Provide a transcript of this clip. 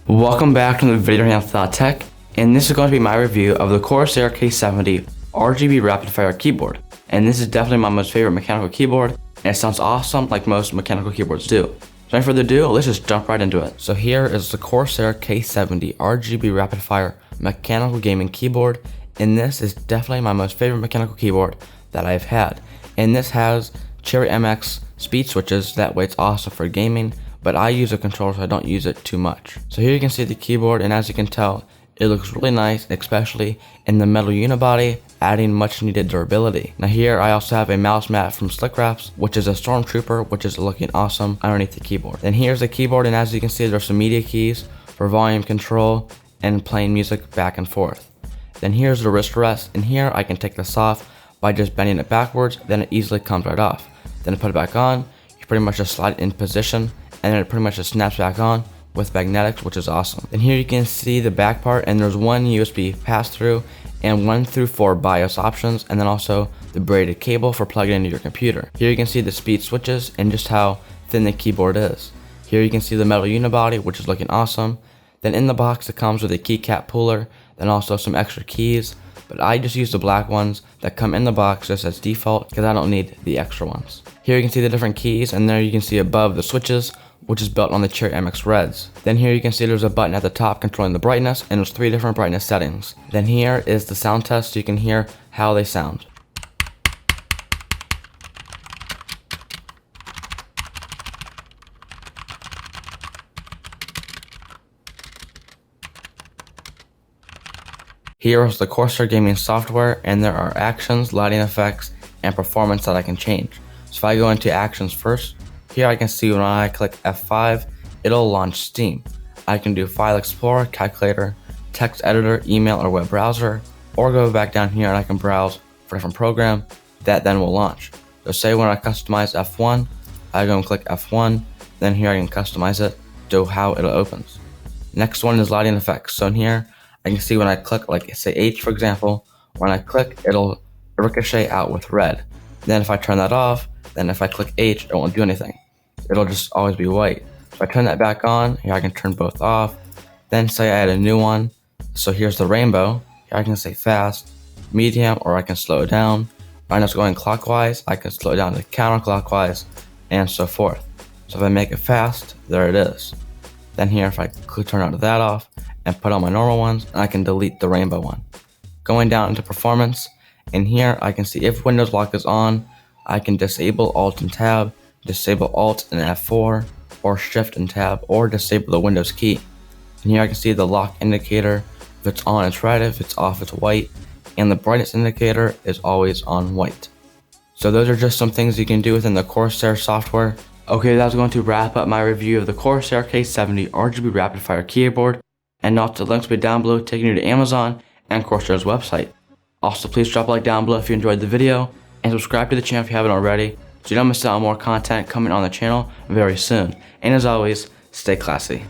Welcome back to the video here on Anth.Tech, and this is going to be my review of the Corsair K70 RGB Rapidfire keyboard. And this is definitely my most favorite mechanical keyboard, and it sounds awesome like most mechanical keyboards do. So without further ado, let's just jump right into it. So here is the Corsair K70 RGB Rapidfire mechanical gaming keyboard, and this is definitely my most favorite mechanical keyboard that I've had. And this has Cherry MX speed switches, that way it's awesome for gaming, but I use a controller so I don't use it too much. So here you can see the keyboard, and as you can tell, it looks really nice, especially in the metal unibody, adding much needed durability. Now here I also have a mouse mat from Slick Wraps, which is a Stormtrooper, which is looking awesome underneath the keyboard. Then here's the keyboard, and as you can see, there's some media keys for volume control and playing music back and forth. Then here's the wrist rest, and here I can take this off by just bending it backwards, then it easily comes right off. Then to put it back on, you pretty much just slide it in position, and then it pretty much just snaps back on with magnetics, which is awesome. Then here you can see the back part, and there's one USB pass-through and 1 through 4 BIOS options, and then also the braided cable for plugging into your computer. Here you can see the speed switches and just how thin the keyboard is. Here you can see the metal unibody, which is looking awesome. Then in the box it comes with a keycap puller, then also some extra keys, but I just use the black ones that come in the box just as default because I don't need the extra ones. Here you can see the different keys, and there you can see above the switches, which is built on the Cherry MX Reds. Then here you can see there's a button at the top controlling the brightness, and there's 3 different brightness settings. Then here is the sound test so you can hear how they sound. Here is the Corsair gaming software, and there are actions, lighting effects, and performance that I can change. So if I go into actions first, here I can see when I click F5, it'll launch Steam. I can do File Explorer, Calculator, Text Editor, Email, or Web Browser, or go back down here and I can browse for a different program that then will launch. So say when I customize F1, I go and click F1, then here I can customize it to how it opens. Next one is lighting effects. So in here, I can see when I click, like say H for example, when I click, it'll ricochet out with red. Then if I turn that off, then if I click H, it won't do anything. It'll just always be white. If I turn that back on, here I can turn both off. Then say I add a new one. So here's the rainbow. Here I can say fast, medium, or I can slow it down. If I'm just going clockwise, I can slow it down to counterclockwise, and so forth. So if I make it fast, there it is. Then here, if I turn that off and put on my normal ones, I can delete the rainbow one. Going down into performance, and here I can see if Windows lock is on, I can disable Alt and Tab, disable Alt and F4, or Shift and Tab, or disable the Windows key. And here I can see the lock indicator. If it's on, it's red. If it's off, it's white. And the brightness indicator is always on white. So those are just some things you can do within the Corsair software. Okay, that's going to wrap up my review of the Corsair K70 RGB Rapidfire keyboard. And note the links will be down below, taking you to Amazon and Corsair's website. Also, please drop a like down below if you enjoyed the video, and subscribe to the channel if you haven't already, so you don't miss out on more content coming on the channel very soon. And as always, stay classy.